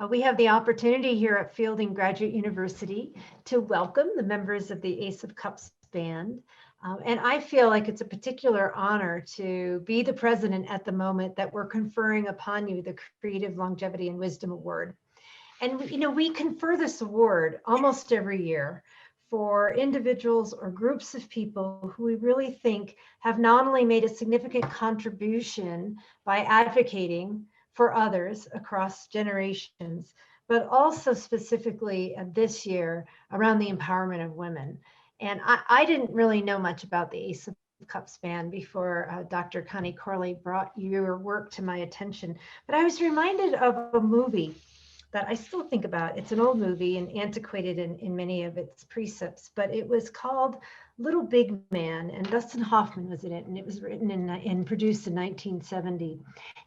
We have the opportunity here at Fielding Graduate University to welcome the members of the Ace of Cups band. And I feel like it's a particular honor to be the president at the moment that we're conferring upon you the Creative Longevity and Wisdom Award. And we confer this award almost every year for individuals or groups of people who we really think have not only made a significant contribution by advocating for others across generations, but also specifically this year around the empowerment of women. And I didn't really know much about the Ace of Cups band before Dr. Connie Corley brought your work to my attention. But I was reminded of a movie that I still think about. It's an old movie and antiquated in many of its precepts, but it was called Little Big Man, and Dustin Hoffman was in it, and it was written and produced in 1970.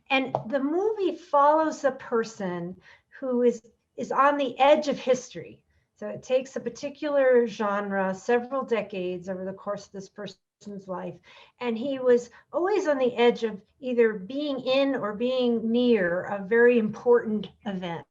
And the movie follows a person who is on the edge of history. So it takes a particular genre, several decades over the course of this person's life, and he was always on the edge of either being in or being near a very important event.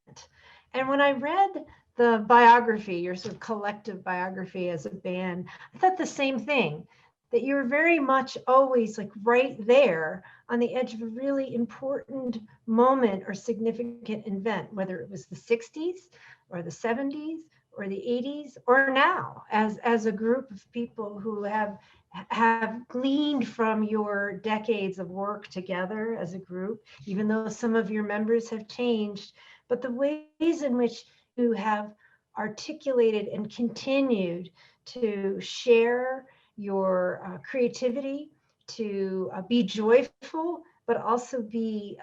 And when I read the biography, your sort of collective biography as a band, I thought the same thing, that you were very much always like right there on the edge of a really important moment or significant event, whether it was the 60s or the 70s or the 80s or now, as a group of people who have gleaned from your decades of work together as a group, even though some of your members have changed, but the ways in which you have articulated and continued to share your creativity, to be joyful, but also be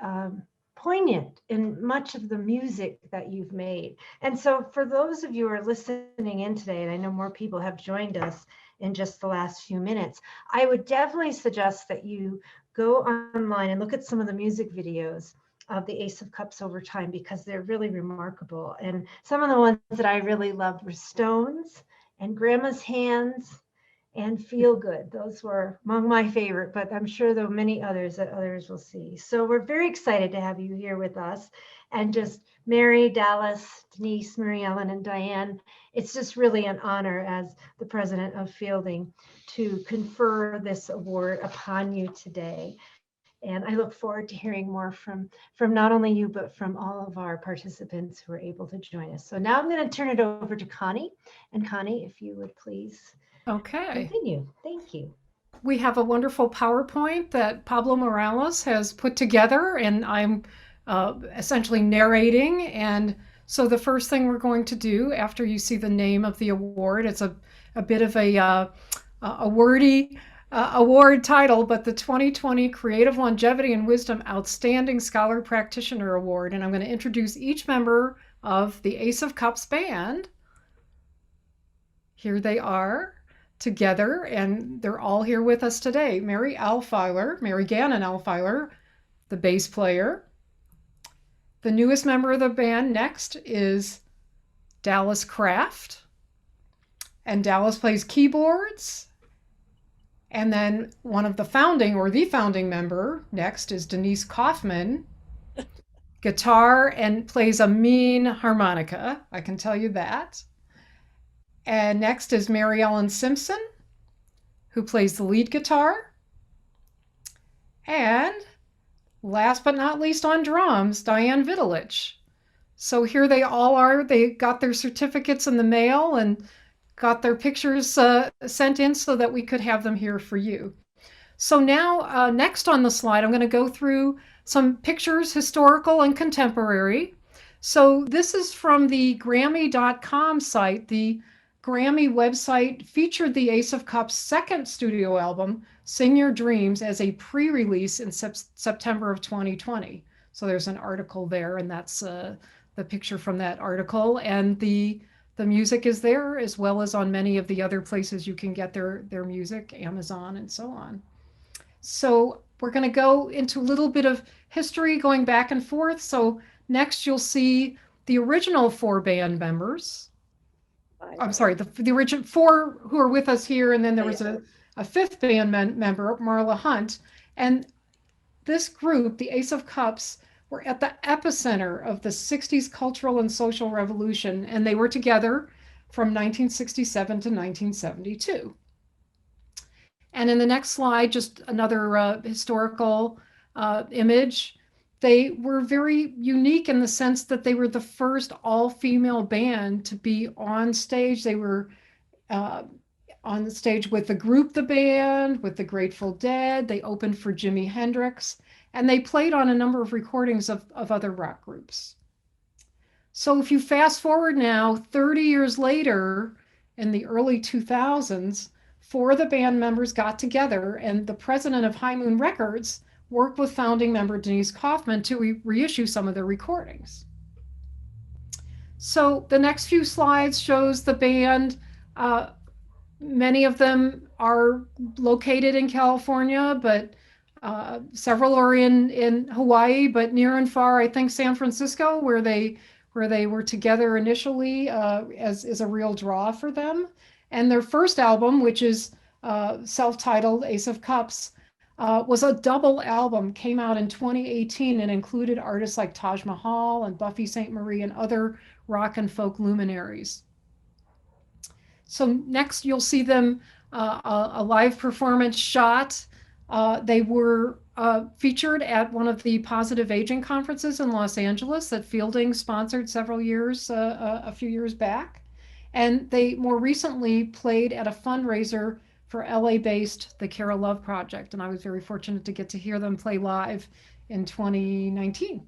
poignant in much of the music that you've made. And so for those of you who are listening in today, and I know more people have joined us in just the last few minutes, I would definitely suggest that you go online and look at some of the music videos of the Ace of Cups over time, because they're really remarkable. And some of the ones that I really loved were Stones and Grandma's Hands and Feel Good. Those were among my favorite, but I'm sure there are many others that others will see. So we're very excited to have you here with us. And just Mary, Dallis, Denise, Mary Ellen, and Diane, it's just really an honor as the president of Fielding to confer this award upon you today. And I look forward to hearing more from not only you, but from all of our participants who are able to join us. So now I'm going to turn it over to Connie. And Connie, if you would please continue. Thank you. We have a wonderful PowerPoint that Pablo Morales has put together, and I'm essentially narrating. And so the first thing we're going to do after you see the name of the award, it's a bit of a wordy award title, but the 2020 Creative Longevity and Wisdom Outstanding Scholar Practitioner Award. And I'm going to introduce each member of the Ace of Cups band. Here they are together, and they're all here with us today. Mary Gannon Alfiler, the bass player. The newest member of the band next is Dallis Craft. And Dallis plays keyboards. And then the founding member next is Denise Kaufman, guitar, and plays a mean harmonica, I can tell you that. And next is Mary Ellen Simpson, who plays the lead guitar. And last but not least on drums, Diane Vitalich. So here they all are. They got their certificates in the mail and got their pictures sent in so that we could have them here for you. So now, next on the slide, I'm going to go through some pictures, historical and contemporary. So this is from the Grammy.com site. The Grammy website featured the Ace of Cups' second studio album, Sing Your Dreams, as a pre-release in September of 2020. So there's an article there, and that's the picture from that article. And the music is there, as well as on many of the other places you can get their music, Amazon and so on. So we're going to go into a little bit of history going back and forth. So next you'll see the original 4 band members. I'm sorry, the original 4 who are with us here, and then there was a 5th band member, Marla Hunt. And this group, the Ace of Cups, were at the epicenter of the 60s cultural and social revolution, and they were together from 1967 to 1972. And in the next slide, just another historical image. They were very unique in the sense that they were the first all-female band to be on stage. They were on the stage with the group The Band, with the Grateful Dead. They opened for Jimi Hendrix, and they played on a number of recordings of other rock groups. So if you fast forward now, 30 years later, in the early 2000s, 4 of the band members got together, and the president of High Moon Records worked with founding member Denise Kaufman to reissue some of their recordings. So the next few slides shows the band. Many of them are located in California, but several are in Hawaii, but near and far, I think San Francisco, where they were together initially, is a real draw for them. And their first album, which is self-titled Ace of Cups, was a double album, came out in 2018 and included artists like Taj Mahal and Buffy Sainte-Marie and other rock and folk luminaries. So next you'll see them a live performance shot. They were featured at one of the positive aging conferences in Los Angeles that Fielding sponsored a few years back. And they more recently played at a fundraiser for LA-based The Care of Love Project. And I was very fortunate to get to hear them play live in 2019.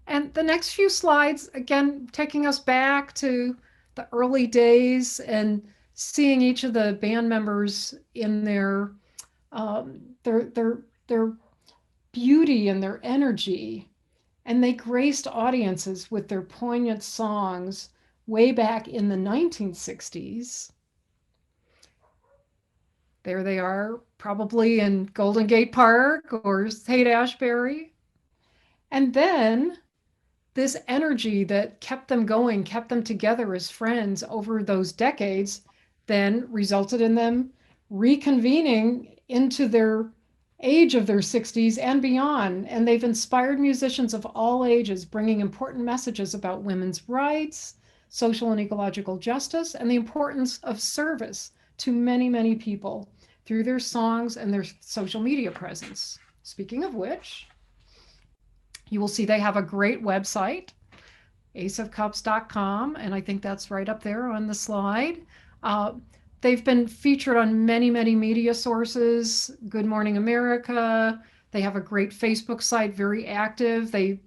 And the next few slides, again, taking us back to the early days and seeing each of the band members in their beauty and their energy. And they graced audiences with their poignant songs way back in the 1960s. There they are, probably in Golden Gate Park or Haight-Ashbury. And then this energy that kept them going, kept them together as friends over those decades, then resulted in them reconvening into their age of their 60s and beyond. And they've inspired musicians of all ages, bringing important messages about women's rights, social and ecological justice, and the importance of service to many, many people through their songs and their social media presence. Speaking of which, you will see they have a great website, aceofcups.com, and I think that's right up there on the slide. They've been featured on many, many media sources, Good Morning America. They have a great Facebook site, very active. They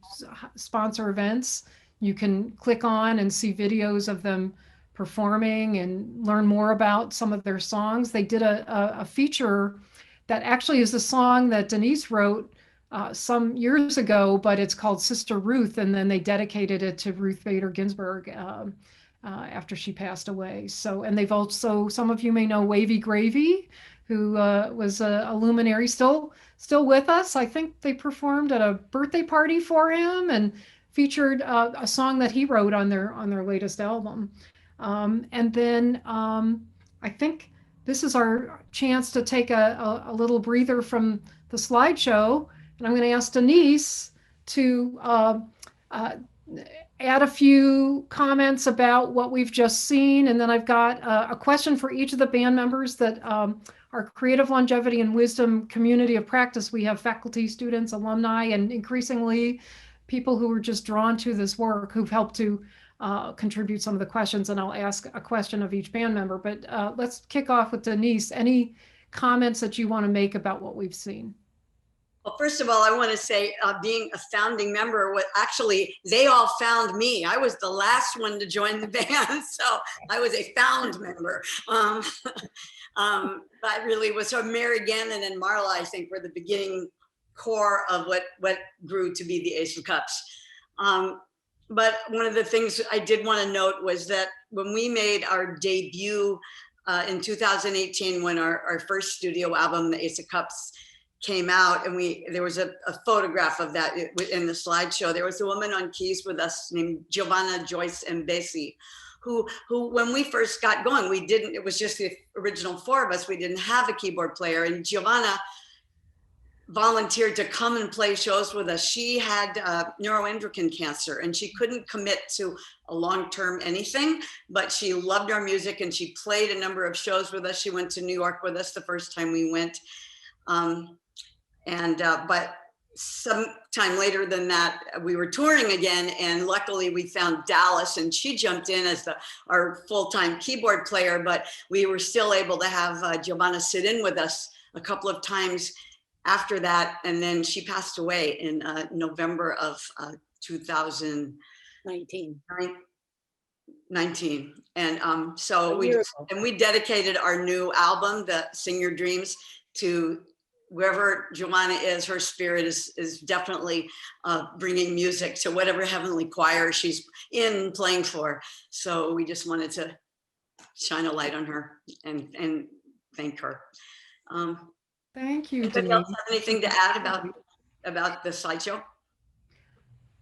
sponsor events. You can click on and see videos of them performing and learn more about some of their songs. They did a feature that actually is a song that Denise wrote some years ago, but it's called Sister Ruth, and then they dedicated it to Ruth Bader Ginsburg after she passed away. So, and they've also, some of you may know Wavy Gravy, who was a luminary, still with us. I think they performed at a birthday party for him and featured a song that he wrote on their latest album. And then I think this is our chance to take a little breather from the slideshow. And I'm going to ask Denise to add a few comments about what we've just seen. And then I've got a question for each of the band members that our Creative Longevity and Wisdom community of practice. We have faculty, students, alumni, and increasingly people who are just drawn to this work who've helped to contribute some of the questions. And I'll ask a question of each band member. But let's kick off with Denise. Any comments that you want to make about what we've seen? Well, first of all, I want to say being a founding member, actually, they all found me. I was the last one to join the band, so I was a found member. But really was, so Mary Gannon and Marla, I think, were the beginning core of what grew to be the Ace of Cups. But one of the things I did want to note was that when we made our debut in 2018, when our first studio album, the Ace of Cups, came out, and there was a photograph of that in the slideshow. There was a woman on keys with us named Giovanna Joyce Mbesi, who when we first got going, it was just the original 4 of us. We didn't have a keyboard player, and Giovanna volunteered to come and play shows with us. She had neuroendocrine cancer and she couldn't commit to a long-term anything, but she loved our music and she played a number of shows with us. She went to New York with us the first time we went. But sometime later than that, we were touring again, and luckily we found Dallis, and she jumped in as our full-time keyboard player, but we were still able to have Giovanna sit in with us a couple of times after that, and then she passed away in November of 2019. And so we dedicated our new album, The Sing Your Dreams, to wherever Giovanna is. Her spirit is definitely bringing music to whatever heavenly choir she's in playing for. So we just wanted to shine a light on her and thank her. Thank you, Anybody Denise. else have anything to add about the slideshow?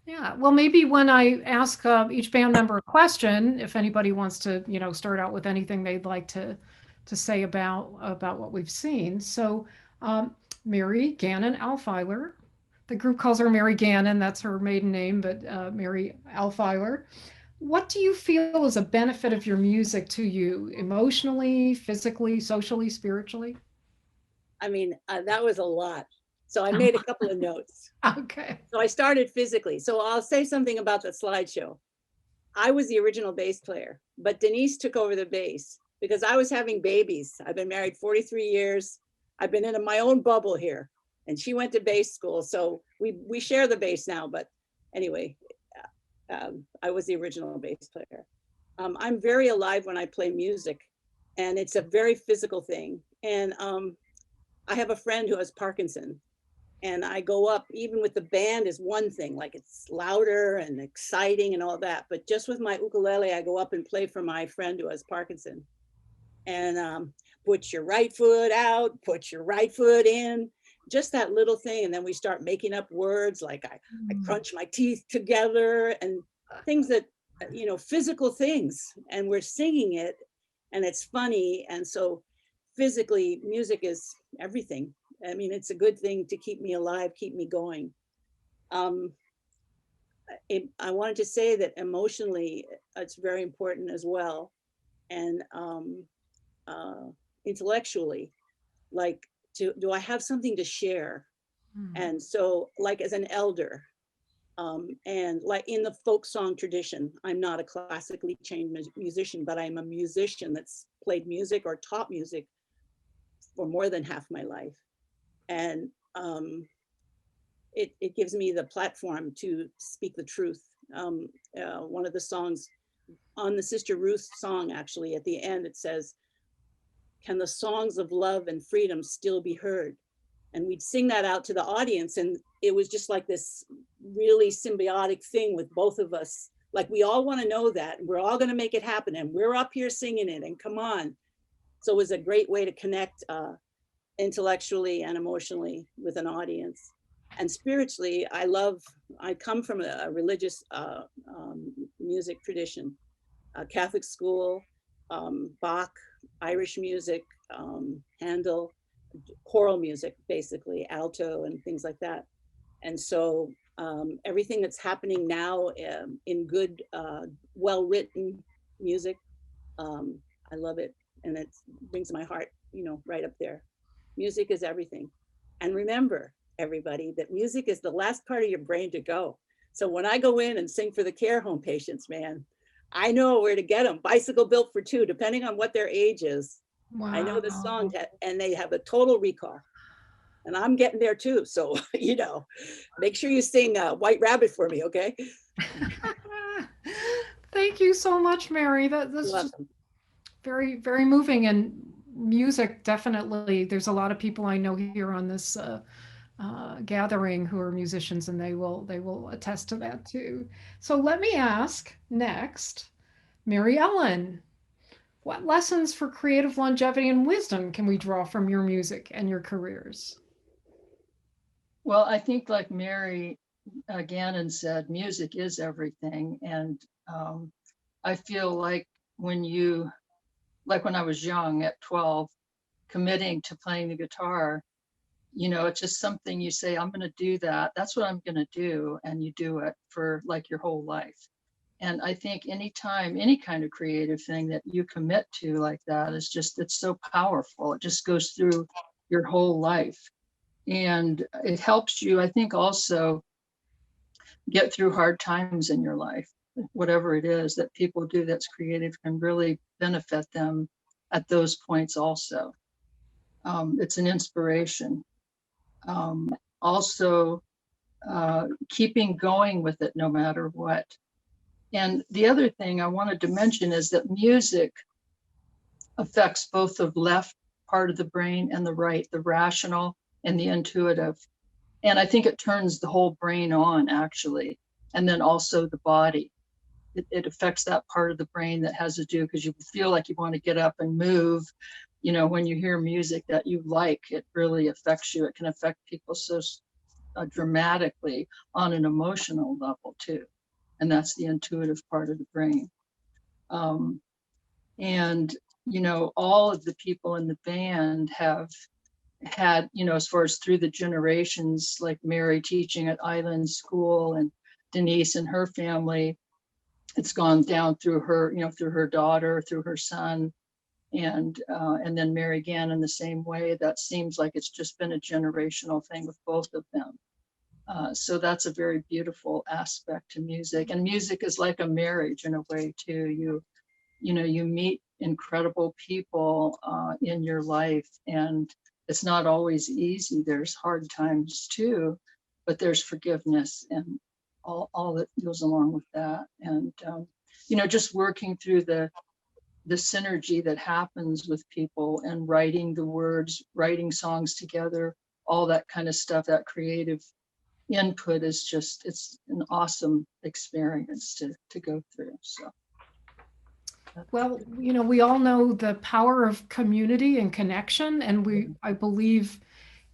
Yeah, well, maybe when I ask each band member a question, if anybody wants to, start out with anything they'd like to say about what we've seen. So, Mary Gannon Alfiler, the group calls her Mary Gannon, that's her maiden name, but Mary Alfiler. What do you feel is a benefit of your music to you, emotionally, physically, socially, spiritually? I mean, that was a lot. So I made a couple of notes. Okay. So I started physically. So I'll say something about the slideshow. I was the original bass player, but Denise took over the bass because I was having babies. I've been married 43 years. I've been in my own bubble here, and she went to bass school. So we share the bass now, but anyway, I was the original bass player. I'm very alive when I play music, and it's a very physical thing. And I have a friend who has Parkinson, and I go up, even with the band is one thing, like it's louder and exciting and all that, but just with my ukulele, I go up and play for my friend who has Parkinson. And put your right foot out, put your right foot in, just that little thing. And then we start making up words like I crunch my teeth together and things that, physical things, and we're singing it and it's funny. And so physically, music is everything. I mean, it's a good thing to keep me alive, keep me going. I wanted to say that emotionally, it's very important as well. And intellectually, like, do I have something to share? And so, like, as an elder, and like in the folk song tradition, I'm not a classically trained musician, but I'm a musician that's played music or taught music for more than half my life. And it gives me the platform to speak the truth. One of the songs on the Sister Ruth song, actually, at the end, it says, "Can the songs of love and freedom still be heard?" And we'd sing that out to the audience. And it was just like this really symbiotic thing with both of us. Like, we all want to know that, and we're all going to make it happen. And we're up here singing it, and come on. So it was a great way to connect intellectually and emotionally with an audience. And spiritually, I come from a religious music tradition, Catholic school, Bach, Irish music, Handel, choral music, basically, alto and things like that. And so everything that's happening now in good, well-written music, I love it. And it brings my heart, right up there. Music is everything. And remember, everybody, that music is the last part of your brain to go. So when I go in and sing for the care home patients, man, I know where to get them. Bicycle Built for Two, depending on what their age is. Wow. I know the song, and they have a total recall. And I'm getting there too. So, make sure you sing White Rabbit for me, okay? Thank you so much, Mary. That's just very, very moving. And music, definitely. There's a lot of people I know here on this gathering who are musicians, and they will attest to that too. So let me ask next, Mary Ellen, what lessons for creative longevity and wisdom can we draw from your music and your careers? Well, I think, like Mary Gannon said, music is everything. And I feel like when I was young at 12, committing to playing the guitar, it's just something you say, I'm going to do that. That's what I'm going to do. And you do it for like your whole life. And I think anytime, any kind of creative thing that you commit to like that is just, it's so powerful. It just goes through your whole life. And it helps you, I think, also get through hard times in your life. Whatever it is that people do that's creative can really benefit them at those points also. It's an inspiration. Also, keeping going with it no matter what. And the other thing I wanted to mention is that music affects both the left part of the brain and the right, the rational and the intuitive. And I think it turns the whole brain on, actually, and then also the body. It affects that part of the brain that has to do, because you feel like you want to get up and move. When you hear music that you like, it really affects you. It can affect people so dramatically on an emotional level too. And that's the intuitive part of the brain. And, all of the people in the band have had, as far as through the generations, like Mary teaching at Island School and Denise and her family, it's gone down through her, through her daughter, through her son, and then Mary again in the same way. That seems like it's just been a generational thing with both of them. So that's a very beautiful aspect to music. And music is like a marriage in a way too. You meet incredible people in your life, and it's not always easy. There's hard times too, but there's forgiveness and all that goes along with that. And just working through the synergy that happens with people and writing the words, writing songs together, all that kind of stuff, that creative input is just, it's an awesome experience to go through. So. Well, we all know the power of community and connection, and I believe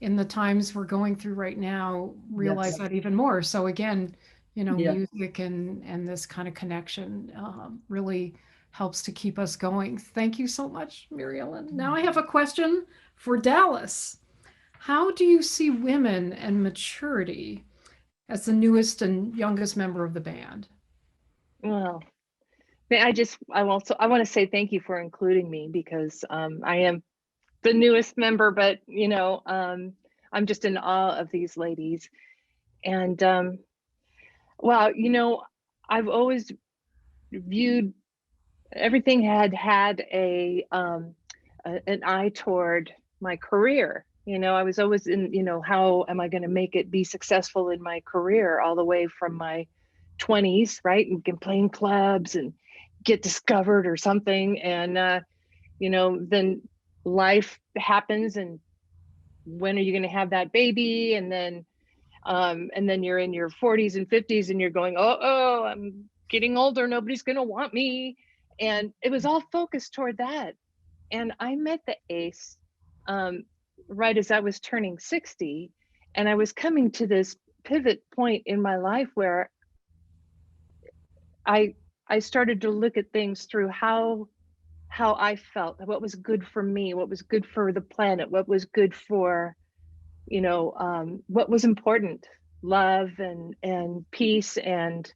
in the times we're going through right now, realize that even more. So again, music and this kind of connection really helps to keep us going. Thank you so much, Mary Ellen. Now I have a question for Dallis. How do you see women and maturity as the newest and youngest member of the band? Well, I want to say thank you for including me, because I am the newest member, but I'm just in awe of these ladies. And wow, I've always viewed everything had an eye toward my career. I was always in, how am I going to be successful in my career, all the way from my 20s, right? And can play in clubs and get discovered or something. And, then life happens, and when are you going to have that baby? And then you're in your 40s and 50s and you're going, oh, I'm getting older. Nobody's going to want me. And it was all focused toward that. And I met the ACE right as I was turning 60. And I was coming to this pivot point in my life where I started to look at things through how I felt, what was good for me, what was good for the planet, what was good for, what was important, love and peace. And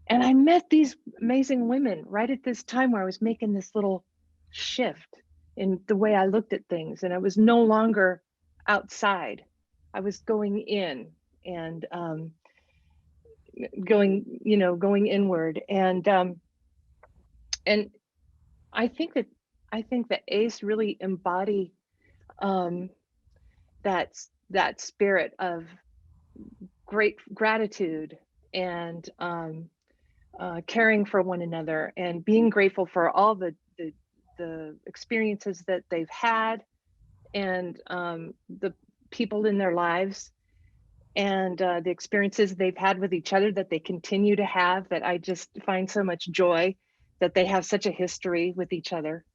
I met these amazing women right at this time where I was making this little shift in the way I looked at things. And I was no longer outside. I was going in and going inward. And I think that ACE really embody that spirit of great gratitude and caring for one another, and being grateful for all the experiences that they've had, and the people in their lives, and the experiences they've had with each other that they continue to have, that I just find so much joy that they have such a history with each other.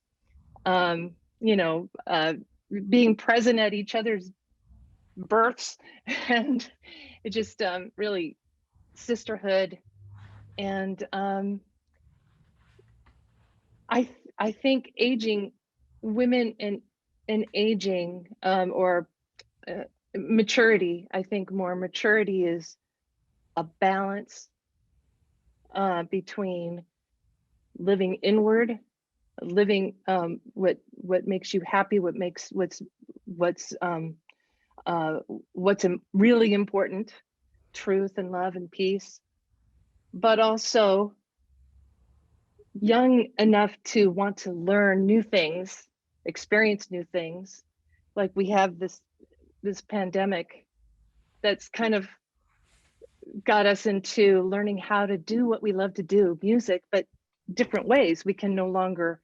Being present at each other's births, and it just really sisterhood. And I think aging, women and aging, or maturity. I think more maturity is a balance between living inward, living what makes you happy, what's really important, truth and love and peace, but also young enough to want to learn new things, experience new things. Like we have this pandemic that's kind of got us into learning how to do what we love to do, music, but different ways. We can no longer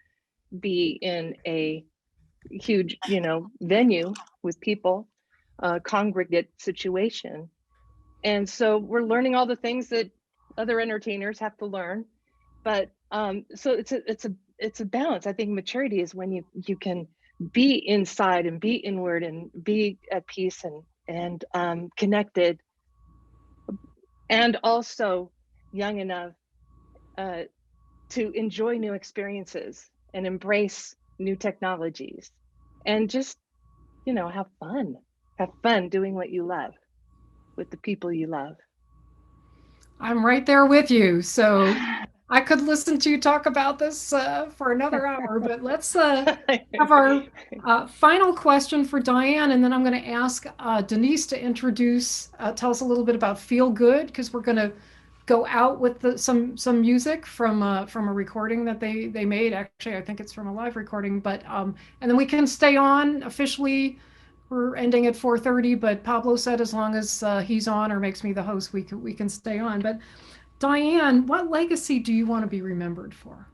be in a huge, venue with people, congregate situation. And so we're learning all the things that other entertainers have to learn. But so it's a balance. I think maturity is when you can be inside and be inward and be at peace and connected, and also young enough to enjoy new experiences and embrace new technologies, and just have fun doing what you love with the people you love. I'm right there with you. So I could listen to you talk about this for another hour, but let's have our final question for Diane, and then I'm going to ask Denise to tell us a little bit about Feel Good, because we're going to go out with some music from a recording that they made. Actually, I think it's from a live recording, but and then we can stay on officially. We're ending at 4:30, but Pablo said as long as he's on or makes me the host, we can stay on. But Diane, what legacy do you want to be remembered for?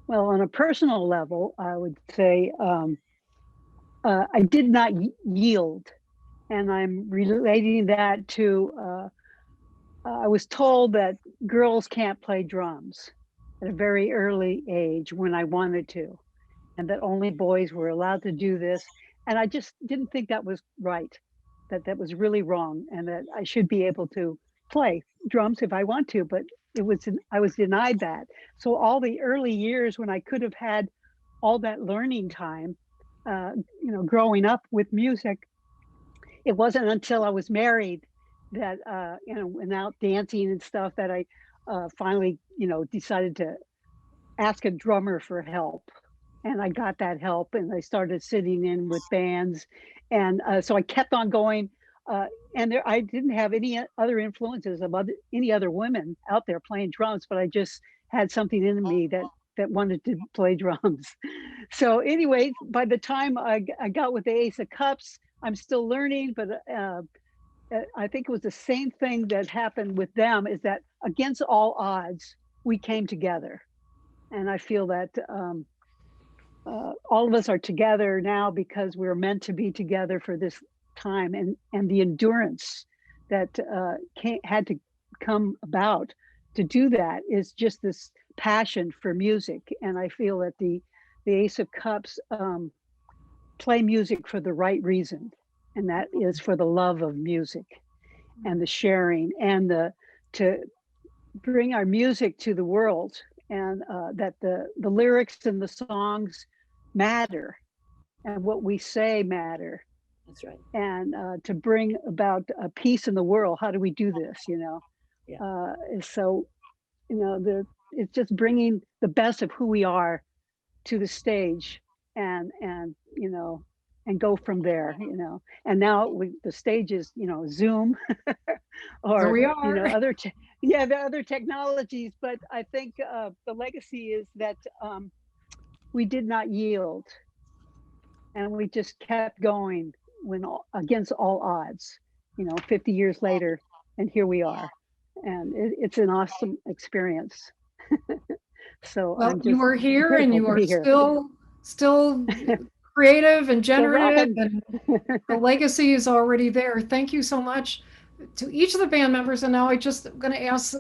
Well, on a personal level, I would say I did not yield, and I'm relating that to I was told that girls can't play drums at a very early age when I wanted to, and that only boys were allowed to do this. And I just didn't think that was right, that was really wrong, and that I should be able to play drums if I want to, but I was denied that. So all the early years when I could have had all that learning time, growing up with music, it wasn't until I was married that, and out dancing and stuff, that I finally, decided to ask a drummer for help. And I got that help, and I started sitting in with bands. And so I kept on going. And I didn't have any other influences of any other women out there playing drums, but I just had something in me that wanted to play drums. So anyway, by the time I got with the Ace of Cups, I'm still learning, but I think it was the same thing that happened with them, is that against all odds, we came together. And I feel that all of us are together now because we're meant to be together for this time, and the endurance that had to come about to do that is just this passion for music. And I feel that the Ace of Cups play music for the right reason, and that is for the love of music and the sharing and to bring our music to the world, and that the lyrics and the songs matter, and what we say matter. That's right. And to bring about peace in the world. How do we do this? Yeah. So it's just bringing the best of who we are to the stage, and go from there. And now the stage is Zoom or There we are. the other technologies. But I think the legacy is that we did not yield, and we just kept going against all odds. 50 years later, and here we are, and it's an awesome experience. So Well, you were here, and you are here. still creative and generative, rocking. and the legacy is already there. Thank you so much to each of the band members. And now I just going to ask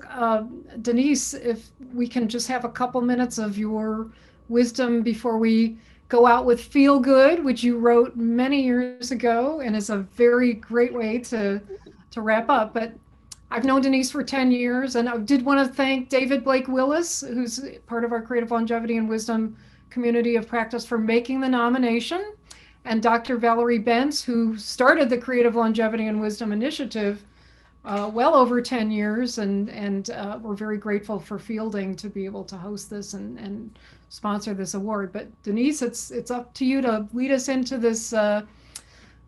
Denise if we can just have a couple minutes of your wisdom before we go out with Feel Good, which you wrote many years ago and is a very great way to wrap up. But I've known Denise for 10 years, and I did want to thank David Blake Willis, who's part of our Creative Longevity and Wisdom community of practice, for making the nomination. and Dr. Valerie Bentz, who started the Creative Longevity and Wisdom Initiative well over 10 years, and we're very grateful for Fielding to be able to host this and sponsor this award. But Denise, it's up to you to lead us into this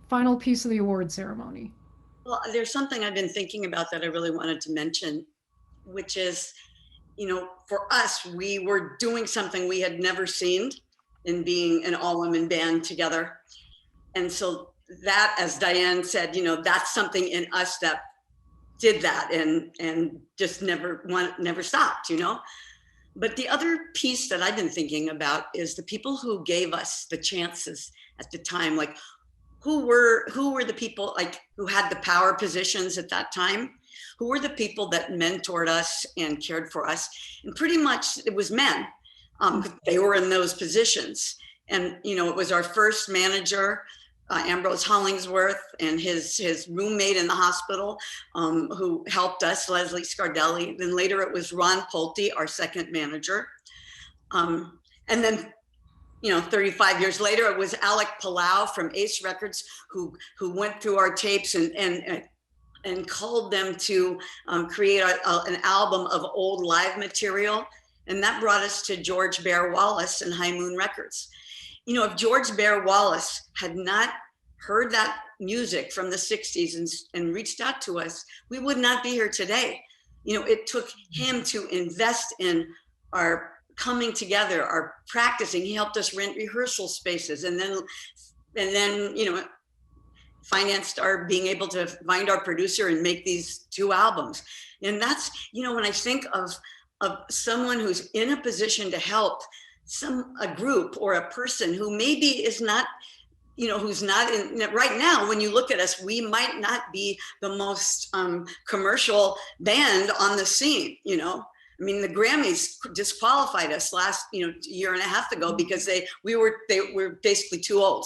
final piece of the award ceremony. Well, there's something I've been thinking about that I really wanted to mention, which is, you know, for us, we were doing something we had never seen in being an all-women band together. And so that, as Diane said, you know, that's something in us that did that and just never stopped, you know. But the other piece that I've been thinking about is the people who gave us the chances at the time. Like, who were the people, like, who had the power positions at that time? Who were the people that mentored us and cared for us? And pretty much it was men. They were in those positions. And, you know, it was our first manager, Ambrose Hollingsworth, and his roommate in the hospital, who helped us, Leslie Scardelli. Then later it was Ron Pulte, our second manager. And then, you know, 35 years later, it was Alec Palau from Ace Records who went through our tapes and culled them to create an album of old live material. And that brought us to George Bear Wallace and High Moon Records. You know, if George Bear Wallace had not heard that music from the 60s and reached out to us, we would not be here today. You know, it took him to invest in our coming together, our practicing. He helped us rent rehearsal spaces, and then, you know, financed our being able to find our producer and make these 2 albums. And that's, you know, when I think of someone who's in a position to help a group or a person who maybe is not, you know, who's not in right now, when you look at us, we might not be the most commercial band on the scene, you know. I mean, the Grammys disqualified us last, you know, year and a half ago because they were basically too old,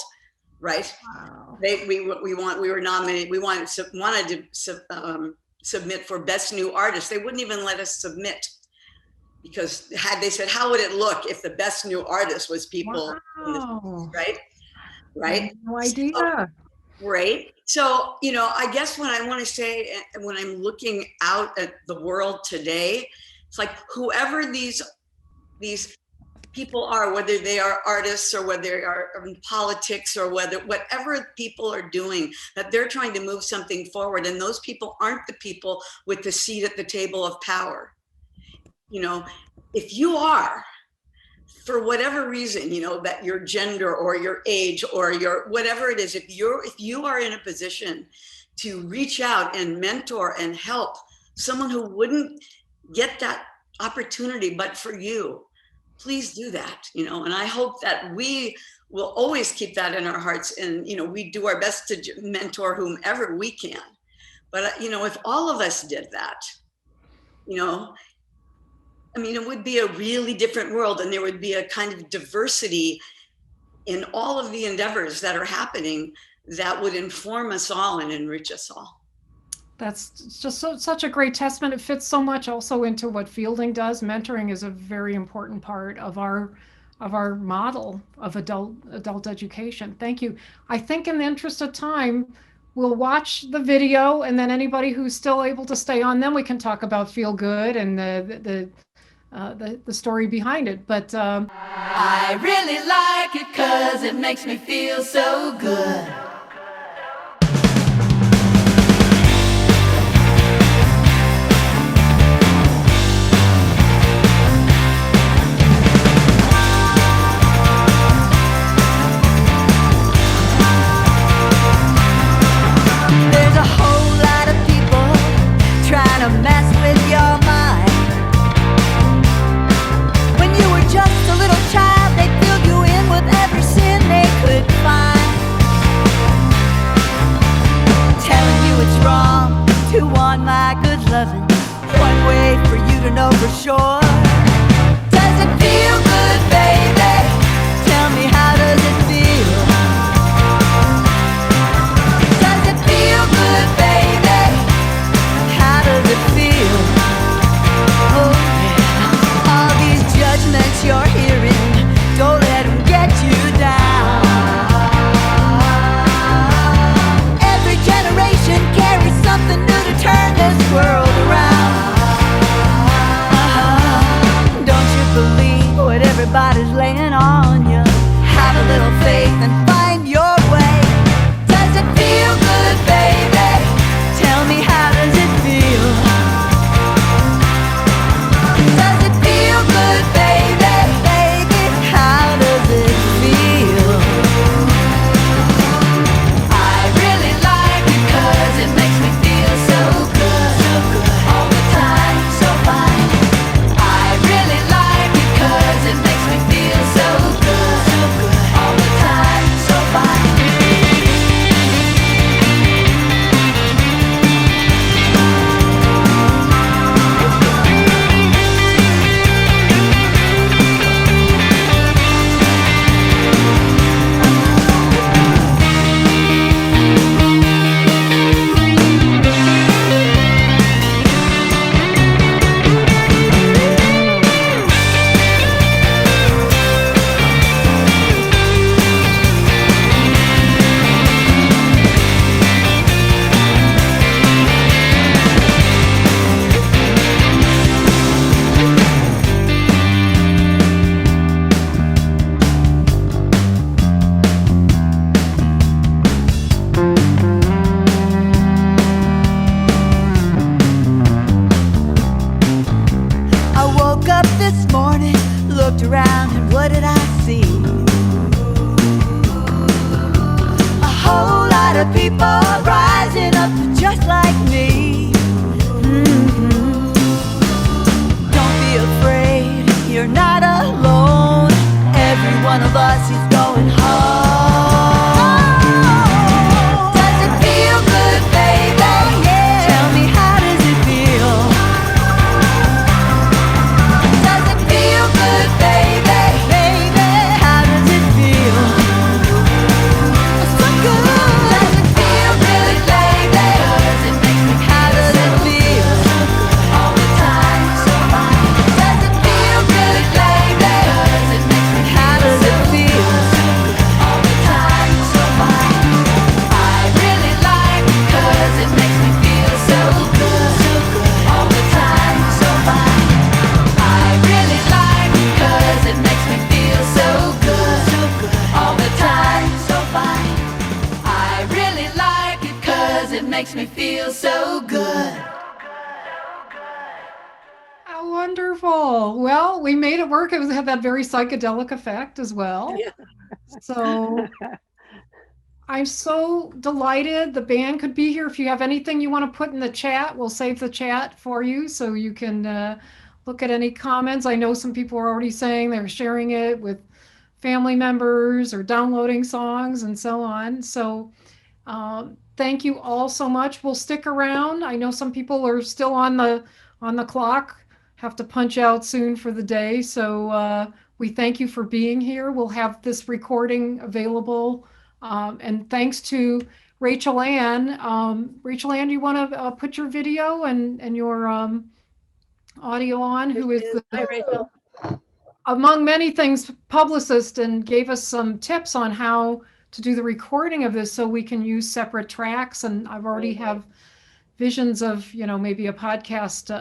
right? Wow. We were nominated. We wanted to submit for Best New Artist. They wouldn't even let us submit because had they said, how would it look if the Best New Artist was people, wow. Right? No idea. So, right. So, you know, I guess what I want to say when I'm looking out at the world today, it's like whoever these people are, whether they are artists or whether they are in politics or whatever people are doing, that they're trying to move something forward. And those people aren't the people with the seat at the table of power. You know, if you are, for whatever reason, you know, that your gender or your age or your whatever it is, if you are in a position to reach out and mentor and help someone who wouldn't get that opportunity but for you, please do that, you know. And I hope that we will always keep that in our hearts, and, you know, we do our best to mentor whomever we can. But, you know, if all of us did that, you know, I mean, it would be a really different world, and there would be a kind of diversity in all of the endeavors that are happening that would inform us all and enrich us all. That's just such a great testament. It fits so much also into what Fielding does. Mentoring is a very important part of our model of adult education. Thank you. I think in the interest of time, we'll watch the video, and then anybody who's still able to stay on, then we can talk about Feel Good and the story behind it. But I really like it 'cause it makes me feel so good. There's a whole lot of people trying to mess with your mind. When you were just a little child, they filled you in with every sin they could find. everybody's laying on you. Have a little faith and find your way. Does it feel good, baby? Tell me, how does it feel? Does it feel good, baby? Baby, how does it feel? I really like it 'cause it makes me feel so good, all the time, so fine. I really like it 'cause it makes me feel so good, all the time, so fine. I woke up this morning, looked around, and what did I see? A whole lot of people rising up just like me. Mhm. Don't be afraid, you're not alone. Every one of us is going home. Does it feel good, baby? Tell me, how does it feel? Does it feel good, baby? Baby, how does it feel? So good. Does it feel good, baby? How does it feel? All the time, so fine. Does it feel good, baby? How does it feel? All the time, so fine. I really like it 'cause it makes me feel so good, all the time, so fine. I really like it 'cause it makes me feel so good, all the time, so fine. I really like it 'cause it makes me feel so good. How wonderful. Well, we made it work. It had that very psychedelic effect as well. Yeah. So I'm so delighted the band could be here. If you have anything you want to put in the chat, we'll save the chat for you so you can look at any comments. I know some people are already saying they're sharing it with family members or downloading songs and so on. So thank you all so much. We'll stick around. I know some people are still on the clock, have to punch out soon for the day. So we thank you for being here. We'll have this recording available. And thanks to Rachel Ann. Rachel Ann, do you want to put your video and your audio on? Who is Hi, Rachel. among many things, publicist, and gave us some tips on how to do the recording of this so we can use separate tracks. And I've already have visions of, maybe a podcast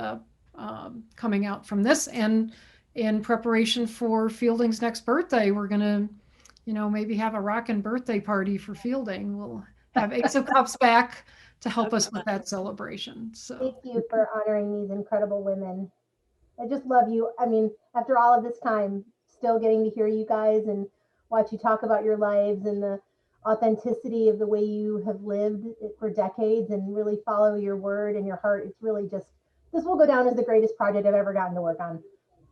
coming out from this. And in preparation for Fielding's next birthday, we're going to, maybe have a rockin' birthday party for Fielding. We'll have Ace of Cups back to help us with that celebration. So Thank you for honoring these incredible women. I just love you. I mean, after all of this time, still getting to hear you guys and watch you talk about your lives and the authenticity of the way you have lived for decades and really follow your word and your heart. It's really just, this will go down as the greatest project I've ever gotten to work on.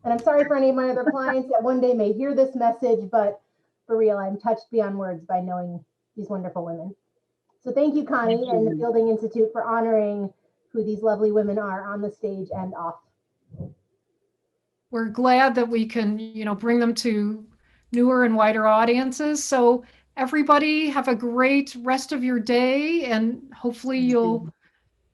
And I'm sorry for any of my other clients that one day may hear this message, but for real, I'm touched beyond words by knowing these wonderful women. So thank you, Connie, and the Fielding Institute for honoring who these lovely women are on the stage and off. we're glad that we can, bring them to newer and wider audiences. So everybody have a great rest of your day, and hopefully you'll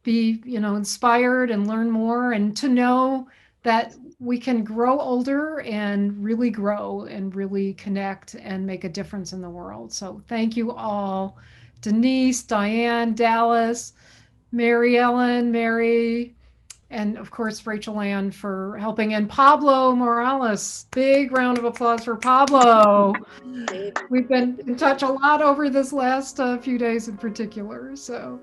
be, inspired and learn more, and to know that we can grow older and really grow and really connect and make a difference in the world. So thank you all. Denise, Diane, Dallis, Mary Ellen, Mary, And of course, Rachel Ann for helping, and Pablo Morales. Big round of applause for Pablo. We've been in touch a lot over this last few days in particular. So